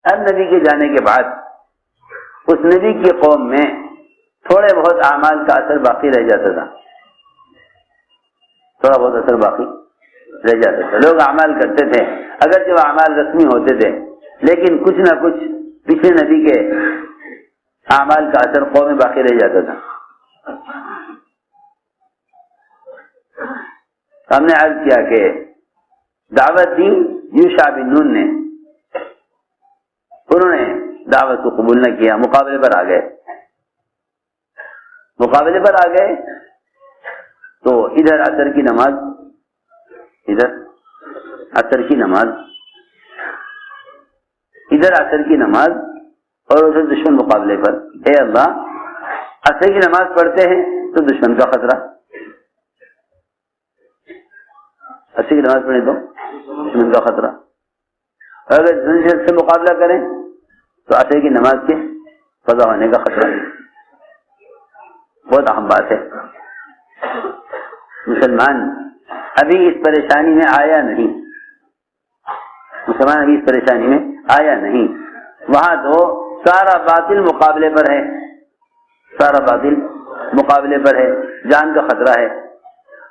ہر نبی کے جانے کے بعد اس نبی کی قوم میں تھوڑے بہت اعمال کا اثر باقی رہ جاتا تھا، تھوڑا بہت اثر باقی رہ جاتا تھا. لوگ اعمال کرتے تھے، اگرچہ وہ اعمال رسمی ہوتے تھے، لیکن کچھ نہ کچھ پچھلے نبی کے اعمال کا اثر قوم میں باقی رہ جاتا تھا. ہم نے عرض کیا کہ دعوت دی یوشع بن نون نے، انہوں نے دعوت کو قبول نہ کیا، مقابلے پر آ گئے. مقابلے پر آ گئے تو ادھر عصر کی نماز، ادھر عصر کی نماز، ادھر عصر کی نماز، اور ادھر دشمن مقابلے پر. اے اللہ، عصر کی نماز پڑھتے ہیں تو دشمن کا خطرہ، عصر کی نماز پڑھیں تو دشمن کا خطرہ، اور اگر دشمن سے مقابلہ کریں تو عصر کی نماز کے قضا ہونے کا خطرہ. بہت اہم بات ہے. مسلمان ابھی اس پریشانی میں آیا نہیں، مسلمان ابھی اس پریشانی میں آیا نہیں. وہاں تو سارا باطل مقابلے پر ہے، سارا باطل مقابلے پر ہے، جان کا خطرہ ہے.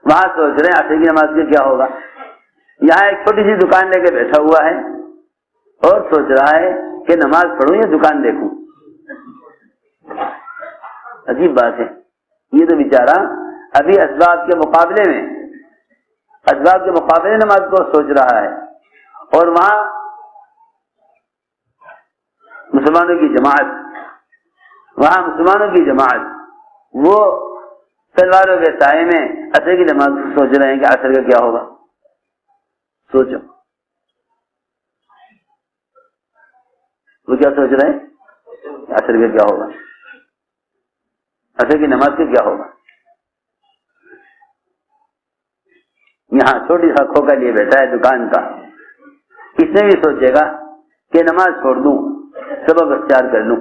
وہاں سوچ رہے ہیں عصر کی نماز کے کیا ہوگا. یہاں ایک چھوٹی سی دکان لے کے بیٹھا ہوا ہے اور سوچ رہا ہے کہ نماز پڑھوں یا دکان دیکھوں. عجیب بات ہے. یہ تو بیچارہ ابھی اسباب کے مقابلے میں، اسباب کے مقابلے نماز کو سوچ رہا ہے، اور وہاں مسلمانوں کی جماعت، وہاں مسلمانوں کی جماعت وہ تلواروں کے سائے میں عصر کی نماز سوچ رہے ہیں کہ عصر کا کیا ہوگا. سوچو وہ کیا سوچ رہے ہیں، عصر کا کیا ہوگا، عصر کی نماز کا کیا ہوگا. یہاں چھوٹی سا کھوکا لیے بیٹھا ہے دکان کا، اس نے بھی سوچے گا کہ نماز چھوڑ دوں، سبب اختیار کر لوں.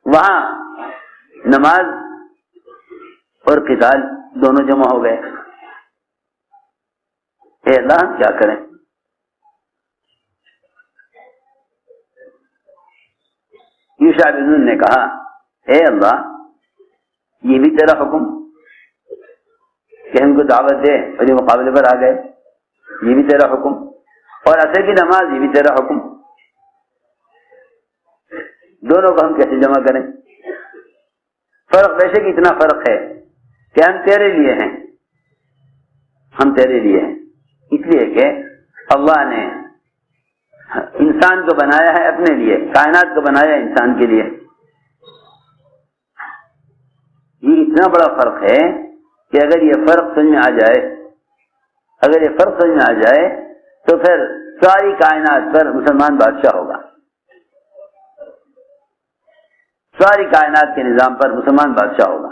وہاں نماز اور قتال دونوں جمع ہو گئے. اے اللہ، ہم کیا کریں. یوشع بن نون نے کہا، اے اللہ، یہ بھی تیرا حکم کہ ہم کو دعوت دے اور یہ مقابلے پر آ گئے، یہ بھی تیرا حکم، اور عصر کی نماز یہ بھی تیرا حکم، دونوں کو ہم کیسے جمع کریں. فرق ویسے کہ اتنا فرق ہے کہ ہم تیرے لیے ہیں، ہم تیرے لیے ہیں، اس لیے کہ اللہ نے انسان کو بنایا ہے اپنے لیے، کائنات کو بنایا ہے انسان کے لیے. یہ اتنا بڑا فرق ہے کہ اگر یہ فرق سمجھ میں آ جائے، اگر یہ فرق سمجھ میں آ جائے تو پھر ساری کائنات پر مسلمان بادشاہ ہوگا، ساری کائنات کے نظام پر مسلمان بادشاہ ہوگا.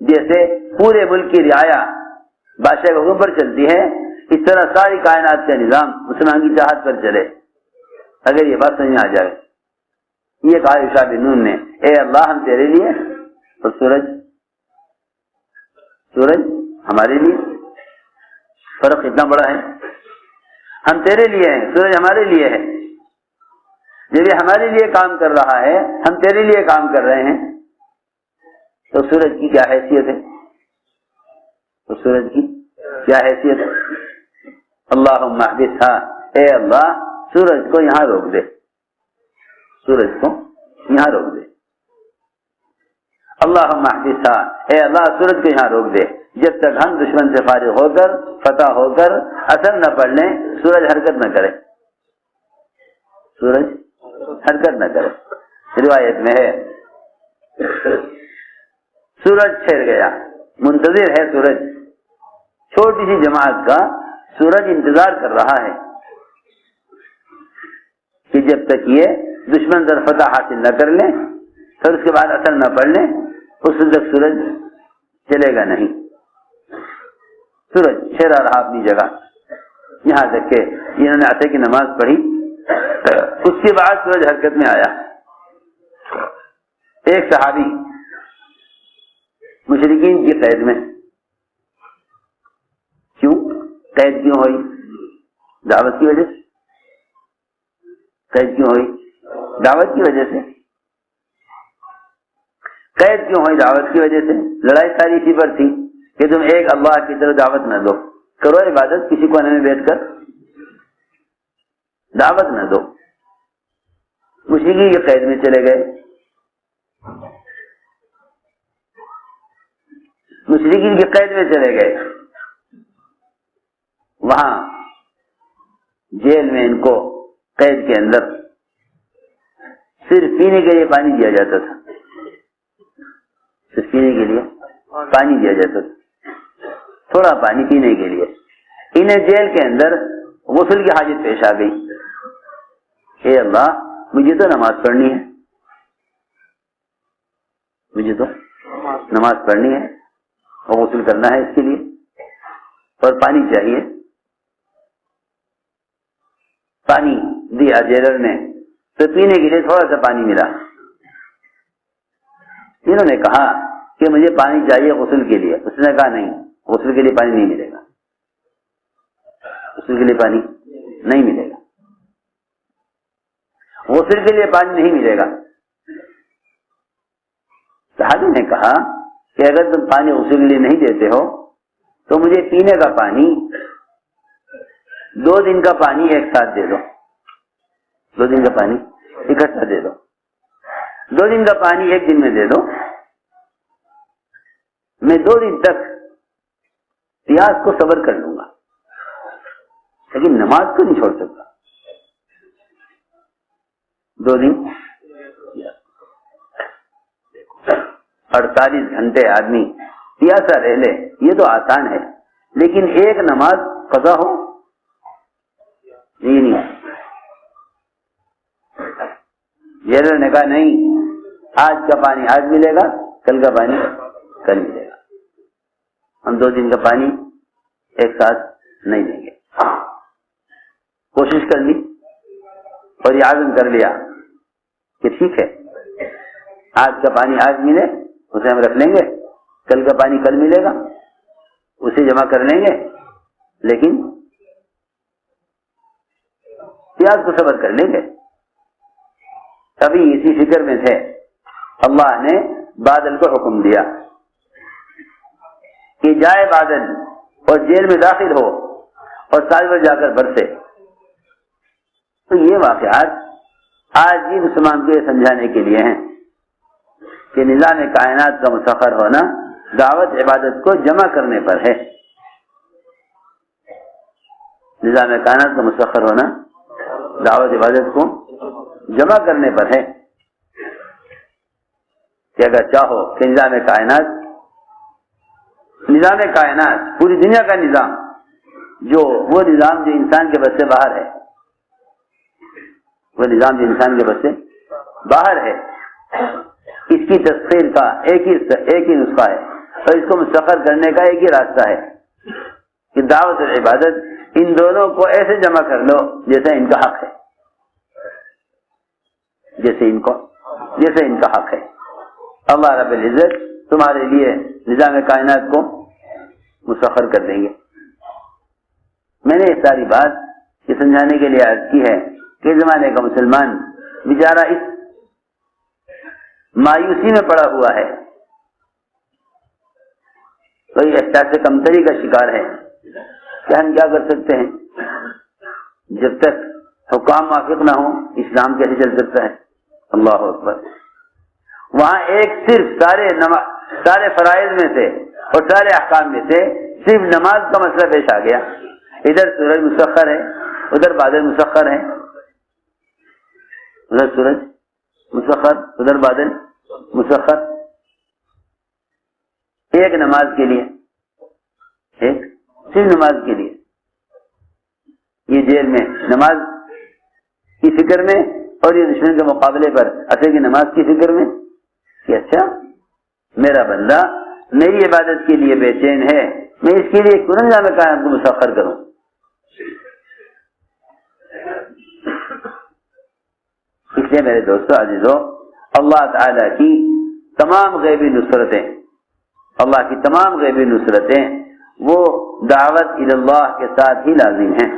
جیسے پورے ملک کی رعایا بادشاہ کے حکم پر چلتی ہے، اس طرح ساری کائنات کا نظام مسلمان کی چاہت پر چلے، اگر یہ بات سمجھ میں آ جائے. یہ کہا یوشع بن نون نے، اے اللہ، ہم تیرے لیے، اور سورج ہمارے لیے. فرق اتنا بڑا ہے. ہم تیرے لیے ہیں، سورج ہمارے لیے ہے. جب یہ ہمارے لیے کام کر رہا ہے، ہم تیرے لیے کام کر رہے ہیں، تو سورج کی کیا حیثیت ہے، تو سورج کی کیا حیثیت ہے. اللہم احبسھا، اے اللہ، سورج کو یہاں روک دے، سورج کو یہاں روک دے. اللہم احبسھا، اے اللہ، سورج کو یہاں روک دے جب تک ہم دشمن سے فارغ ہو کر، فتح ہو کر اثر نہ پڑ لیں، سورج حرکت نہ کرے، سورج حرکت نہ کرے. روایت میں ہے سورج ٹھہر گیا، منتظر ہے سورج، چھوٹی سی جماعت کا سورج انتظار کر رہا ہے کہ جب تک یہ دشمن در فتح حاصل نہ کر لیں، پھر اس کے بعد اثر نہ پڑ لیں، اس وقت تک سورج چلے گا نہیں. سورج ٹھہرا رہا اپنی جگہ، یہاں تک کہ انہوں نے عصر کی نماز پڑھی. اس کے بعد سورج حرکت میں آیا. ایک صحابی مشرکین کی قید میں، کیوں قید کیوں ہوئی؟ دعوت کی وجہ سے. قید کیوں ہوئی؟ دعوت کی وجہ سے. قید کیوں ہوئی؟ دعوت کی وجہ سے. لڑائی ساری اسی پر تھی کہ تم ایک اللہ کی طرف دعوت نہ دو، کرو عبادت کسی کونے میں بیٹھ کر، دعوت نہ دو. مشرکین کے قید میں چلے گئے. مشرکین کے قید میں چلے گئے. وہاں جیل میں ان کو قید کے اندر صرف پینے کے لیے پانی دیا جاتا تھا. صرف پینے کے لیے پانی دیا جاتا تھا، تھوڑا پانی پینے کے لیے. انہیں جیل کے اندر غسل کی حاجت پیش آ گئی. اے اللہ، مجھے تو نماز پڑھنی ہے، مجھے تو نماز پڑھنی ہے اور غسل کرنا ہے اس کے لیے، اور پانی چاہیے. پانی دیا جیلر نے تو پینے کے لیے تھوڑا سا پانی ملا. انہوں نے کہا کہ مجھے پانی چاہیے غسل کے لیے. اس نے کہا نہیں، غسل کے لیے پانی نہیں ملے گا، غسل کے لیے پانی نہیں ملے گا، غسل کے لیے پانی نہیں ملے گا. صحابی نے کہا کہ اگر تم پانی غسل کے لیے نہیں دیتے ہو تو مجھے پینے کا پانی 2 دن کا پانی ایک ساتھ دے دو. 2 دن کا پانی اکٹھا دے دو. 2 دن کا پانی ایک دن میں دے دو. میں 2 دن تک پیاس کو صبر کر لوں گا، لیکن نماز کو نہیں چھوڑ سکتا. 2 دن 48 گھنٹے آدمی پیاسا رہ لے، یہ تو آسان ہے، لیکن ایک نماز قضا ہو یہ نہیں. جیلر نے کہا نہیں، آج کا پانی آج ملے گا، کل کا پانی کل ملے گا، ہم 2 دن کا پانی ایک ساتھ نہیں دیں گے. کوشش کر لی اور یہ عزم کر لیا کہ ٹھیک ہے، آج کا پانی آج ملے اسے ہم رکھ لیں گے، کل کا پانی کل ملے گا اسے جمع کر لیں گے، لیکن پیاس کو صبر کر لیں گے. ابھی اسی فکر میں تھے، اللہ نے بادل کو حکم دیا کہ جائے بادل اور جیل میں داخل ہو اور سال پر جا کر برسے. تو یہ واقعات آج بھی مسلمان کو یہ سمجھانے کے لیے ہیں کہ نظام کائنات کا مسخر ہونا دعوت عبادت کو جمع کرنے پر ہے. نظام کائنات کا مسخر ہونا دعوت عبادت کو جمع کرنے پر ہے کہ اگر چاہو کہ نظام کائنات پوری دنیا کا نظام، وہ نظام جو انسان کے بس سے باہر ہے، وہ نظام جو انسان کے بس سے باہر ہے، اس کی تسخیر کا ایک ہی نسخہ ہے اور اس کو مستقر کرنے کا ایک ہی راستہ ہے کہ دعوت اور عبادت ان دونوں کو ایسے جمع کر لو جیسے ان کا حق ہے، جیسے ان کا حق ہے. اللہ رب العزت تمہارے لیے نظام کائنات کو مسخر کر دیں گے. میں نے یہ ساری بات یہ سمجھانے کے لیے عرض کی ہے کہ زمانے کا مسلمان بیچارہ اس مایوسی میں پڑا ہوا ہے، کوئی احساس کمتری کا شکار ہے کہ ہم کیا کر سکتے ہیں، جب تک حکام موافق نہ ہوں اسلام کیسے چل سکتا ہے. اللہ اکبر. وہاں ایک صرف سارے فرائض میں سے اور سارے احکام میں سے صرف نماز کا مسئلہ پیش آ گیا. ادھر سورج مسخر ہے، ادھر بادل مسخر ہے، ادھر سورج مسخر، ادھر بادل مسخر. ایک نماز کے لیے، ایک صرف نماز کے لیے یہ جیل میں نماز کی فکر میں اور یہ دشمن کے مقابلے پر اصل کی نماز کی فکر میں کہ اچھا میرا بندہ میری عبادت کے لیے بے چین ہے، میں اس کے لیے کیوں نظام کائنات کو مسخر کروں. اس لیے میرے دوستو عزیزو، اللہ تعالی کی تمام غیبی نصرتیں، اللہ کی تمام غیبی نصرتیں وہ دعوت اللہ کے ساتھ ہی لازم ہیں.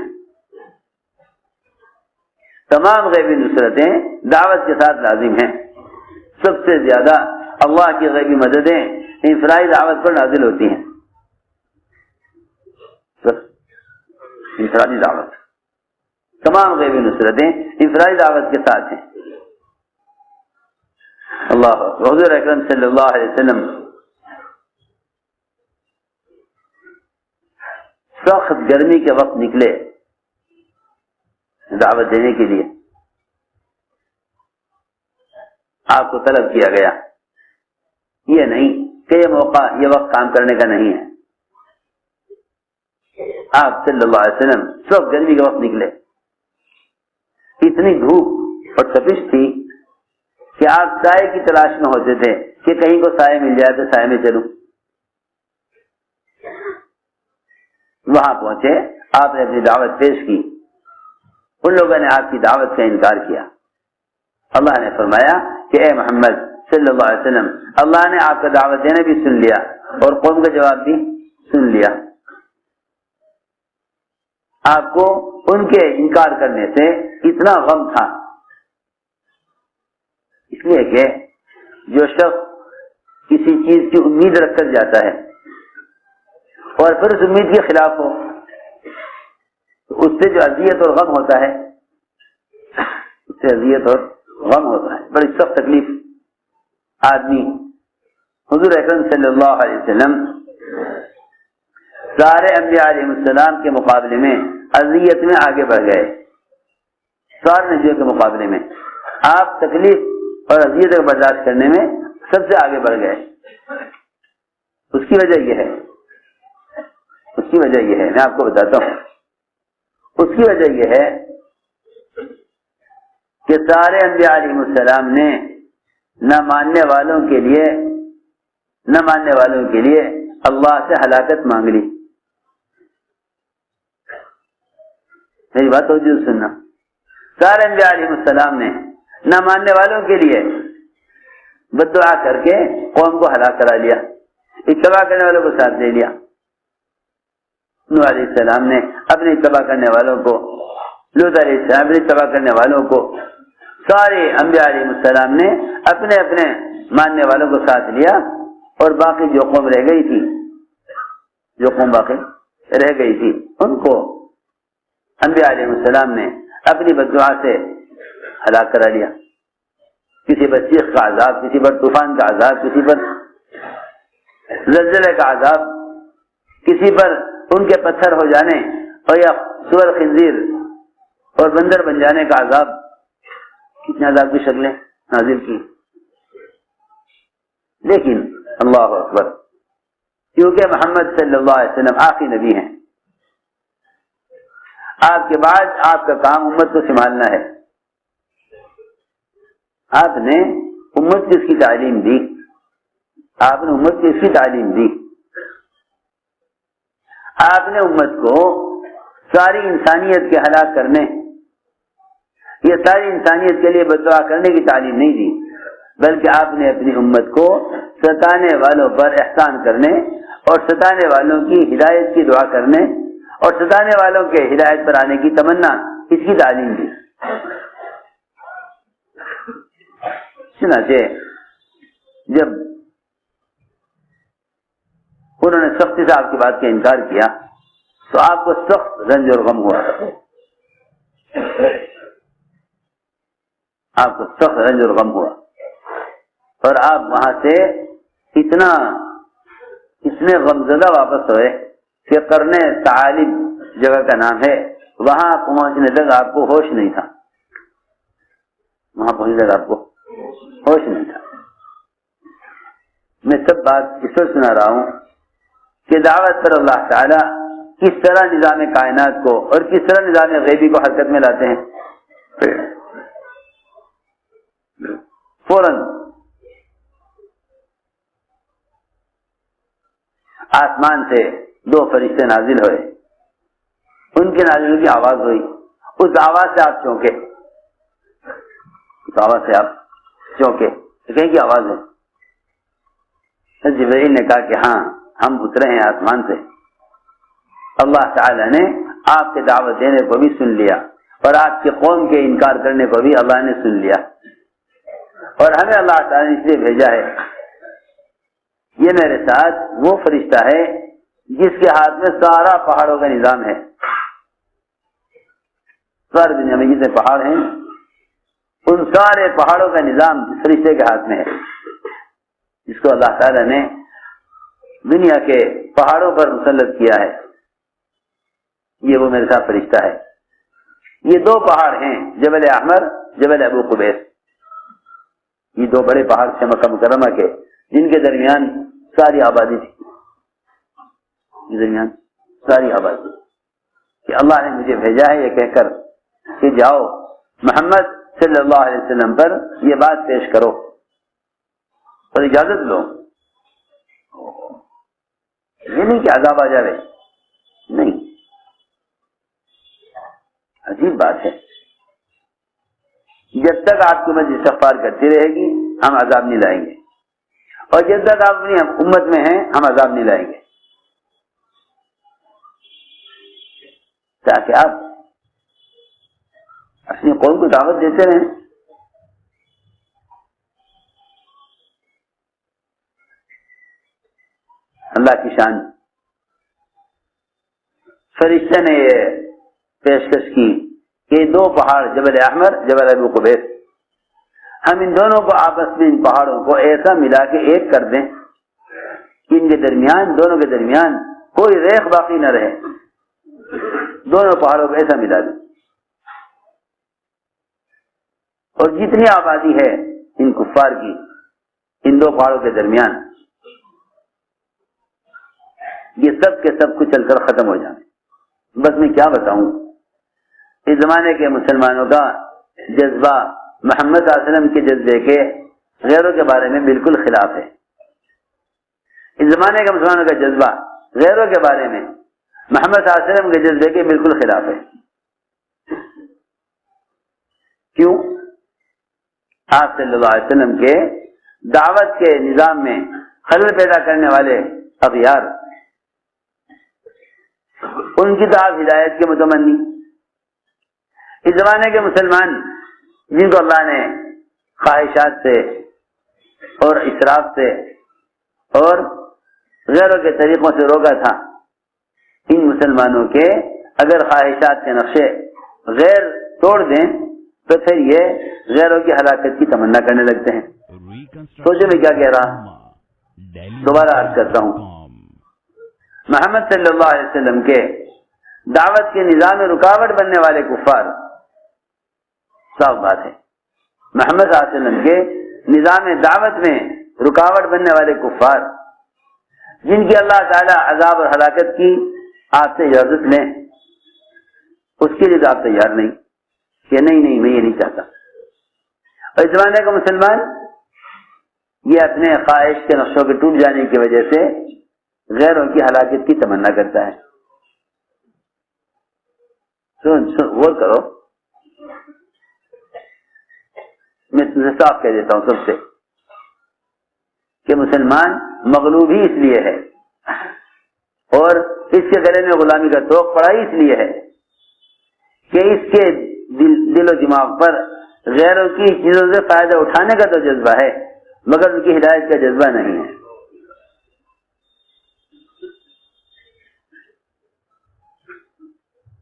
تمام غیبی نصرتیں دعوت کے ساتھ لازم ہیں. سب سے زیادہ اللہ کی غیبی مددیں انفرادی دعوت پر نازل ہوتی ہیں. انفرادی دعوت، تمام غیبی نصرتیں انفرادی دعوت کے ساتھ ہیں. اللہ حضور اکرم صلی اللہ علیہ وسلم سخت گرمی کے وقت نکلے دعوت دینے کے لیے. آپ کو طلب کیا گیا، یہ نہیں کہ یہ موقع، یہ وقت کام کرنے کا نہیں ہے. آپ صلی اللہ علیہ وسلم سخت گرمی کے وقت نکلے. اتنی دھوپ اور تپش تھی کہ آپ سائے کی تلاش میں ہوتے تھے کہ کہیں کو سائے مل جائے تو سائے میں چلوں. وہاں پہنچے، آپ نے اپنی دعوت پیش کی. ان لوگوں نے آپ کی دعوت کا انکار کیا. اللہ نے فرمایا کہ اے محمد صلی اللہ علیہ وسلم، اللہ نے آپ کا دعوت دینا بھی سن لیا اور قوم کا جواب بھی سن لیا. آپ کو ان کے انکار کرنے سے اتنا غم تھا، اس لیے کہ جو شخص کسی چیز کی امید رکھ کر جاتا ہے اور پھر اس امید کے خلاف ہو، اس سے جو اذیت اور غم ہوتا ہے، اس سے اذیت اور غم ہوتا ہے، بڑی سخت تکلیف. آدمی حضور اکرم صلی اللہ علیہ وسلم سارے انبیاء علیہ السلام کے مقابلے میں اذیت میں آگے بڑھ گئے. سارے نبیوں کے مقابلے میں آپ تکلیف اور اذیت کو برداشت کرنے میں سب سے آگے بڑھ گئے. اس کی وجہ یہ ہے میں آپ کو بتاتا ہوں. اس کی وجہ یہ ہے کہ سارے انبیاء علیہ السلام نے نہ ماننے والوں کے لیے اللہ سے ہلاکت مانگ لی. میری بات توجہ سننا. سارے انبیاء علیہ السلام نے نہ ماننے والوں کے لیے بد دعا کر کے قوم کو ہلاک کرا لیا، اتباع کرنے والوں کو ساتھ لے لیا. نوح علیہ السلام نے اپنے اتباع کرنے والوں کو، لوط علیہ السلام اپنے اتباع کرنے والوں کو، سارے انبیاء علیہ السلام نے اپنے اپنے ماننے والوں کو ساتھ لیا. اور باقی جو قوم رہ گئی تھی ان کو انبیاء علیہ السلام نے اپنی بددعا سے ہلاک کرا لیا. کسی پر چیخ کا عذاب، کسی پر طوفان کا عذاب، کسی پر زلزلے کا عذاب، کسی پر ان کے پتھر ہو جانے اور یا سور خنزیر اور بندر بن جانے کا عذاب. کتنے عذاب کی شکلیں نازل کی. لیکن اللہ اکبر، کیونکہ محمد صلی اللہ علیہ وسلم آخری نبی ہیں، آپ کے بعد آپ کا کام امت کو سنبھالنا ہے. آپ نے امت کی اس کی تعلیم دی، آپ نے امت کی اس کی تعلیم دی. آپ نے امت کو ساری انسانیت کے ہلاک کرنے، یہ ساری انسانیت کے لیے بددعا کرنے کی تعلیم نہیں دی، بلکہ آپ نے اپنی امت کو ستانے والوں پر احسان کرنے اور ستانے والوں کی ہدایت کی دعا کرنے اور ستانے والوں کے ہدایت پر آنے کی تمنا، اس کی تعلیم دی. چنانچہ جب انہوں نے سختی سے آپ کی بات کا انکار کیا تو آپ کو سخت رنج اور غم ہوا. آپ کو سخت رنج اور غم ہوا اور آپ وہاں سے اتنے غمزدہ واپس ہوئے کہ قرن ثعالب جگہ کا نام ہے، وہاں پہنچنے تک آپ کو ہوش نہیں تھا. میں سب بات اس پر سنا رہا ہوں کہ دعوت پر اللہ تعالی کس طرح نظام کائنات کو اور کس طرح نظام غیبی کو حرکت میں لاتے ہیں. فوراً آسمان سے 2 فرشتے نازل ہوئے، ان کے نازل کی آواز ہوئی. اس آواز سے آپ چونکے، کہیں کی آواز ہے. جبرائیل نے کہا کہ ہاں ہم اترے ہیں آسمان سے. اللہ تعالی نے آپ کے دعوت دینے کو بھی سن لیا اور آپ کی قوم کے انکار کرنے کو بھی اللہ نے سن لیا، اور ہمیں اللہ تعالیٰ نے اس لیے بھیجا ہے۔ یہ میرے ساتھ وہ فرشتہ ہے جس کے ہاتھ میں سارا پہاڑوں کا نظام ہے، ساری دنیا میں جتنے پہاڑ ہیں ان سارے پہاڑوں کا نظام فرشتے کے ہاتھ میں ہے، جس کو اللہ تعالیٰ نے دنیا کے پہاڑوں پر مسلط کیا ہے، یہ وہ میرے ساتھ فرشتہ ہے۔ یہ دو پہاڑ ہیں، جبل احمر، جبل ابو قبیس، یہ دو بڑے پہاڑ تھے مکہ مکرمہ کے، جن کے درمیان ساری آبادی تھی، درمیان ساری آبادی، کہ اللہ نے مجھے بھیجا ہے یہ کہہ کر کہ جاؤ محمد صلی اللہ علیہ وسلم پر یہ بات پیش کرو اور اجازت لو، یہ نہیں کہ عذاب آ جائے، نہیں، عجیب بات ہے، جب تک آپ کی امت استغفار کرتی رہے گی ہم عذاب نہیں لائیں گے، اور جب تک آپ اپنی امت میں ہیں ہم عذاب نہیں لائیں گے، تاکہ آپ اپنی قوم کو دعوت دیتے رہیں۔ اللہ کی شان، فرشتے نے یہ پیشکش کی کہ دو پہاڑ جبل احمر، جبل ابو قبیس، ہم ان دونوں کو آپس میں ان پہاڑوں کو ایسا ملا کے ایک کر دیں کہ ان کے درمیان، دونوں کے درمیان کوئی ریخ باقی نہ رہے، دونوں پہاڑوں کو ایسا ملا دیں، اور جتنی آبادی ہے ان کفار کی ان دو پہاڑوں کے درمیان، یہ سب کے سب کچل کر ختم ہو جائیں۔ بس میں کیا بتاؤں، اس زمانے کے مسلمانوں کا جذبہ محمد صلی اللہ علیہ وسلم کے جذبے کے غیروں کے بارے میں بالکل خلاف ہے۔ اس زمانے کے مسلمانوں کا جذبہ غیروں کے بارے میں محمد صلی اللہ علیہ وسلم کے جذبے کے بالکل خلاف ہے۔ کیوں؟ آپ صلی اللہ علیہ وسلم کے دعوت کے نظام میں خلل پیدا کرنے والے اغیار، ان کی تو آپ ہدایت کے متمنی، اس زمانے کے مسلمان جن کو اللہ نے خواہشات سے اور اسراف سے اور غیروں کے طریقوں سے روکا تھا، ان مسلمانوں کے اگر خواہشات کے نقشے غیر توڑ دیں تو پھر یہ غیروں کی ہلاکت کی تمنا کرنے لگتے ہیں۔ سوچو میں کیا کہہ رہا، دوبارہ عرض کرتا ہوں، محمد صلی اللہ علیہ وسلم کے دعوت کے نظام میں رکاوٹ بننے والے کفار، صاف بات ہے، محمد صلی اللہ علیہ وسلم کے نظام دعوت میں رکاوٹ بننے والے کفار، جن کی اللہ تعالی عذاب اور ہلاکت کی آپ سے اجازت لیں، اس کے لیے تو آپ تیار نہیں کہ نہیں میں یہ نہیں چاہتا۔ اور اس زمانے کا مسلمان یہ اپنے خواہش کے نقشوں کے ٹوٹ جانے کی وجہ سے غیروں کی ہلاکت کی تمنا کرتا ہے۔ غور کرو، میں تمہیں صاف کہہ دیتا ہوں سب سے کہ مسلمان مغلوب ہی اس لیے ہے، اور اس کے گلے میں غلامی کا توق پڑا ہی اس لیے ہے کہ اس کے دل و دماغ پر غیروں کی چیزوں سے فائدہ اٹھانے کا تو جذبہ ہے، مگر ان کی ہدایت کا جذبہ نہیں ہے۔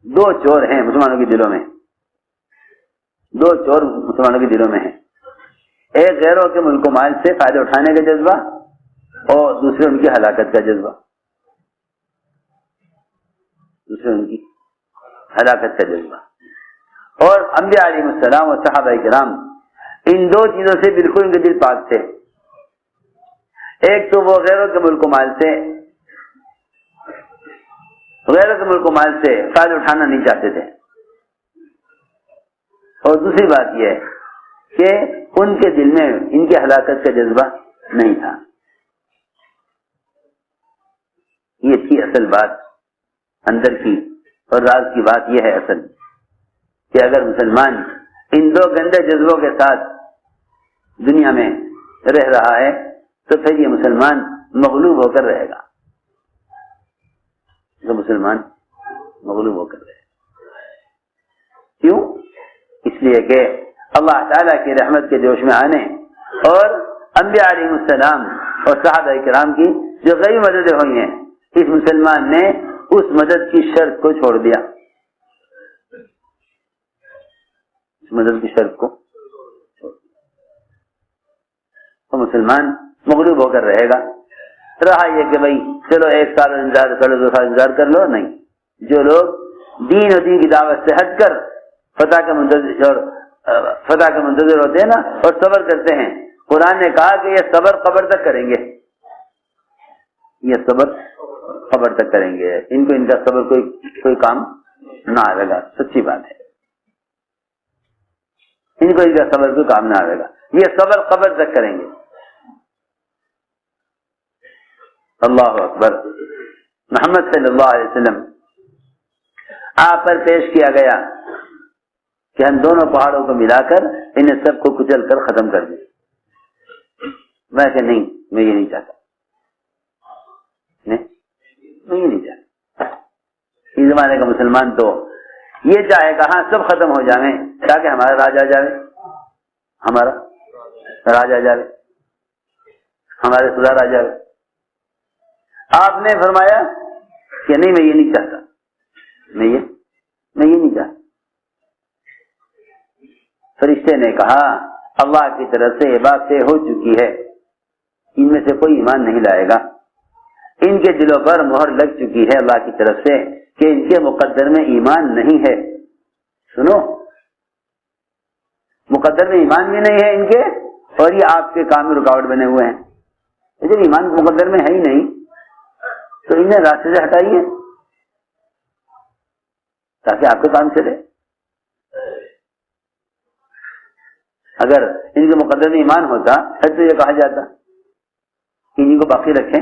دو چور ہیں مسلمانوں کے دلوں میں، دو چور مسلمانوں کے دلوں میں ہیں، ایک غیروں کے ملک و مال سے فائدہ اٹھانے کا جذبہ اور دوسرے ان کی ہلاکت کا جذبہ، دوسرے ان کی ہلاکت کا جذبہ۔ اور انبیاء علیہ السلام اور صحابہ کرام ان دو چیزوں سے بالکل ان کے دل پاک تھے، ایک تو وہ غیروں کے ملک و مال سے فائدہ اٹھانا نہیں چاہتے تھے، اور دوسری بات یہ ہے کہ ان کے دل میں ان کی ہلاکت کا جذبہ نہیں تھا۔ یہ تھی اصل بات، اندر کی اور راز کی بات یہ ہے اصل، کہ اگر مسلمان ان دو گندے جذبوں کے ساتھ دنیا میں رہ رہا ہے تو پھر یہ مسلمان مغلوب ہو کر رہے گا، تو مسلمان مغلوب ہو کر رہے گا۔ کیوں؟ اس لیے کہ اللہ تعالیٰ کی رحمت کے جوش میں آنے اور انبیاء علیہ السلام اور صحابہ کرام کی جو غیبی مددیں ہوئی ہیں، اس مسلمان نے اس مدد کی شرط کو چھوڑ دیا، اس مدد کی شرط کو تو مسلمان مغلوب ہو کر رہے گا۔ رہا یہ کہ بھائی چلو 1 سال انتظار کر لو، 2 سال انتظار کر لو، نہیں۔ جو لوگ دین اور دین کی دعوت سے ہٹ کر فتح کا منتظر ہوتے ہیں نا اور صبر کرتے ہیں، قرآن نے کہا کہ یہ صبر قبر تک کریں گے، یہ صبر قبر تک کریں گے، ان کو ان کا صبر کوئی کام نہ آئے گا، سچی بات ہے، ان کو ان کا صبر کوئی کام نہ آئے گا، یہ صبر قبر تک کریں گے۔ اللہ اکبر۔ محمد صلی اللہ علیہ وسلم آپ پر پیش کیا گیا کہ ہم دونوں پہاڑوں کو ملا کر انہیں سب کو کچل کر ختم کر دیں۔ میں کہ نہیں، میں یہ نہیں چاہتا، نہیں میں یہ نہیں چاہتا۔ اس زمانے کا مسلمان تو یہ چاہے کہ ہاں سب ختم ہو جائیں تاکہ ہمارا راج آ جائے، ہمارا راج آ جائے، ہمارے سدھار آ جائے۔ آپ نے فرمایا کہ نہیں، میں یہ نہیں چاہتا، میں یہ نہیں چاہتا۔ فرشتے نے کہا اللہ کی طرف سے یہ بات طے ہو چکی ہے، ان میں سے کوئی ایمان نہیں لائے گا، ان کے دلوں پر مہر لگ چکی ہے اللہ کی طرف سے کہ ان کے مقدر میں ایمان نہیں ہے۔ سنو، مقدر میں ایمان بھی نہیں ہے ان کے، اور یہ آپ کے کام میں رکاوٹ بنے ہوئے ہیں۔ جب ایمان مقدر میں ہے ہی نہیں تو انہیں راستے سے ہٹائیے تاکہ آپ کا کام چلے۔ اگر ان کے مقدر میں ایمان ہوتا پھر تو یہ کہا جاتا کہ انہیں کو باقی رکھیں۔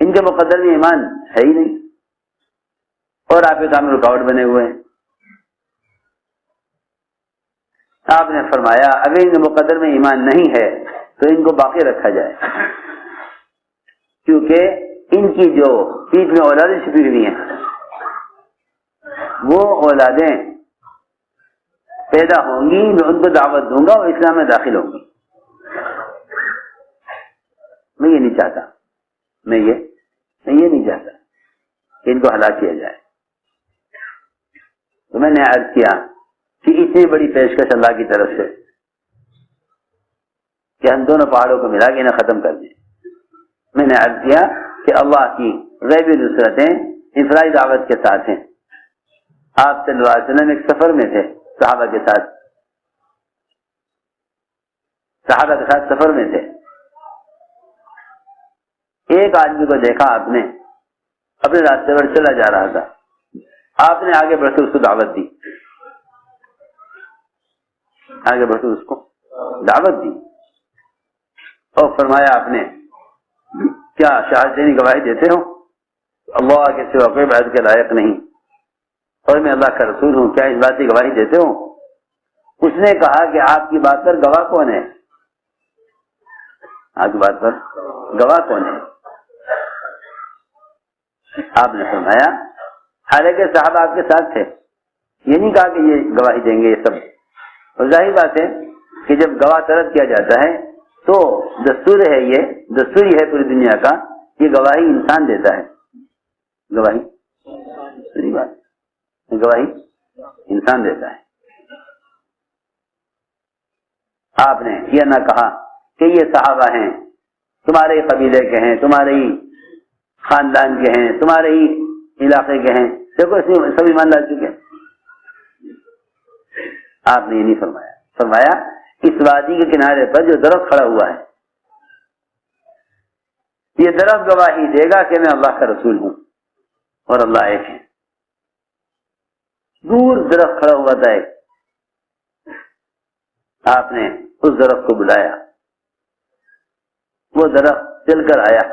ان کے مقدر میں ایمان ہے ہی نہیں اور آپ کے کام میں رکاوٹ بنے ہوئے ہیں۔ آپ نے فرمایا اگر ان کے مقدر میں ایمان نہیں ہے تو ان کو باقی رکھا جائے، کیونکہ ان کی جو پیٹھ میں اولادیں چھپی ہوئی ہیں وہ اولادیں پیدا ہوں گی، میں ان کو دعوت دوں گا اور اسلام میں داخل ہوں گی۔ میں یہ نہیں چاہتا، میں یہ نہیں چاہتا کہ ان کو ہلاک کیا جائے۔ تو میں نے عرض کیا کہ اتنی بڑی پیشکش اللہ کی طرف سے کہ ہم دونوں پہاڑوں کو ملا کے انہیں ختم کر دیں۔ میں نے عرض کیا کہ اللہ کی غیبی نصرتیں انفرادی دعوت کے ساتھ ہیں۔ آپ صلی اللہ علیہ وسلم ایک سفر میں تھے صحابہ کے ساتھ سفر میں تھے۔ ایک آدمی کو دیکھا آپ نے اپنے راستے پر چلا جا رہا تھا، آپ نے آگے بڑھ کر اس کو دعوت دی، آگے بڑھ کر اس کو دعوت دی اور فرمایا آپ نے کیا شہادتین گواہی دیتے ہو اللہ کے سوا کوئی عبادت کے لائق نہیں اور میں اللہ کا رسول ہوں، کیا اس بات کی گواہی دیتے ہو؟ اس نے کہا کہ آپ کی بات پر گواہ کون ہے؟ آپ کی بات پر گواہ کون ہے؟ آپ نے فرمایا حالانکہ صحابہ آپ کے ساتھ تھے، یہ نہیں کہا کہ یہ گواہی دیں گے یہ سب، اور ظاہر بات ہے کہ جب گواہ طلب کیا جاتا ہے تو دستور ہے، یہ دستور ہے پوری دنیا کا، یہ گواہی انسان دیتا ہے، گواہی صحیح بات، گواہی انسان دیتا ہے۔ آپ نے یہ نہ کہا کہ یہ صحابہ ہیں، تمہارے ہی قبیلے کے ہیں، تمہارے ہی خاندان کے ہیں، تمہارے ہی علاقے کے ہیں، دیکھو اس میں سب ایمان لا چکے۔ آپ نے یہ نہیں فرمایا، فرمایا اس وادی کے کنارے پر جو درخت کھڑا ہوا ہے یہ درخت گواہی دے گا کہ میں اللہ کا رسول ہوں اور اللہ ایک ہے۔ دور درخت کھڑا ہوا تھا ایک، آپ نے اس درخت کو بلایا، وہ درخت چل کر آیا،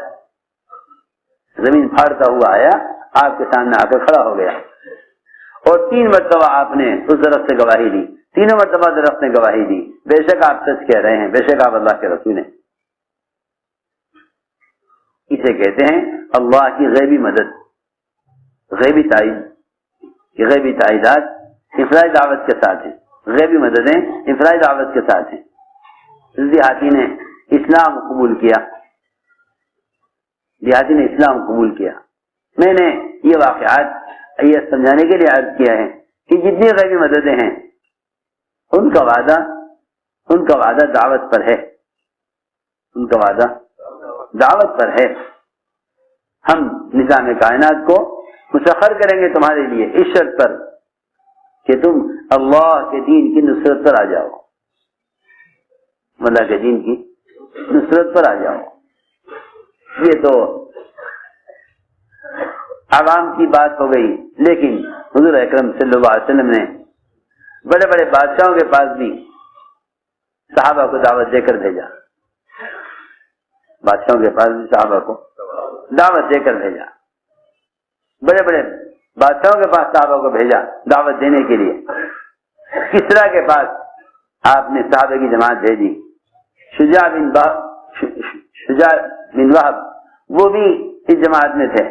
زمین پھاڑتا ہوا آیا، آپ کے سامنے آ کر کھڑا ہو گیا اور 3 مرتبہ آپ نے اس درخت سے گواہی دی، تینوں مرتبہ درخت نے گواہی دی بے شک آپ سچ کہہ رہے ہیں، بے شک آپ اللہ کے رسول ہیں۔ اسے کہتے ہیں اللہ کی غیبی مدد، غیبی تائید، یہ غیبی تائیدات انفرادی دعوت کے ساتھ ہیں، غیبی مددیں انفرادی دعوت کے ساتھ ہیں۔ دیہاتی نے اسلام قبول کیا، دیہاتی نے اسلام قبول کیا۔ میں نے یہ واقعات یہ سمجھانے کے لیے عرض کیا ہے کہ جتنی غیبی مددیں ہیں ان کا وعدہ دعوت پر ہے، ان کا وعدہ دعوت پر ہے۔ ہم نظام کائنات کو مسخر کریں گے تمہارے لیے اس شرط پر کہ تم اللہ کے دین کی نصرت پر آ جاؤ، اللہ کے دین کی نصرت پر آ جاؤ۔ یہ تو عوام کی بات ہو گئی، لیکن حضور اکرم صلی اللہ علیہ وسلم نے بڑے بڑے بادشاہوں کے پاس بھی صحابہ کو دعوت دے کر بھیجا، بادشاہوں کے پاس بھی صحابہ کو دعوت دے کر بھیجا، بڑے بڑے بادشاہوں کے پاس صحابہ کو بھیجا دعوت دینے کے لیے۔ کسریٰ کے پاس آپ نے صحابہ کی جماعت بھیجی، شجاع بن وہب وہ بھی اس جماعت میں تھے،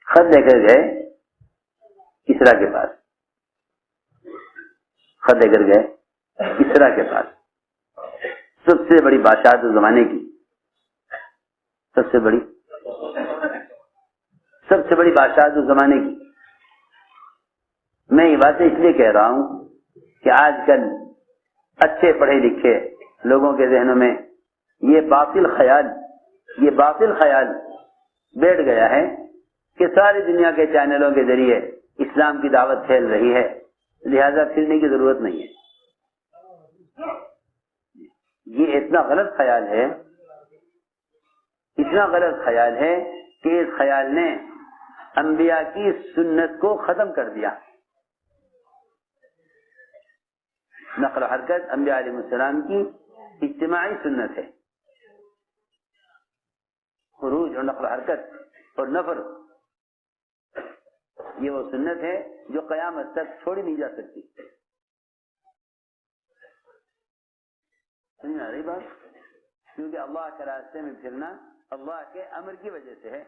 خط لے کر گئے کسریٰ کے پاس، خط لے کر گئے کسریٰ کے پاس، سب سے بڑی بادشاہت اس زمانے کی، سب سے بڑی بادشاہت اس زمانے کی۔ میں یہ باتیں اس لیے کہہ رہا ہوں کہ آج کل اچھے پڑھے لکھے لوگوں کے ذہنوں میں یہ باطل خیال بیٹھ گیا ہے کہ ساری دنیا کے چینلوں کے ذریعے اسلام کی دعوت پھیل رہی ہے، لہذا پھرنے کی ضرورت نہیں ہے۔ یہ اتنا غلط خیال ہے کہ اس خیال نے انبیاء کی سنت کو ختم کر دیا۔ نقل و حرکت انبیاء علیہ السلام کی اجتماعی سنت ہے، خروج اور نقل و حرکت اور نفر، یہ وہ سنت ہے جو قیامت تک چھوڑی نہیں جا سکتی۔ سمجھ آ رہی بات؟ کیونکہ اللہ کے راستے میں پھرنا اللہ کے امر کی وجہ سے ہے۔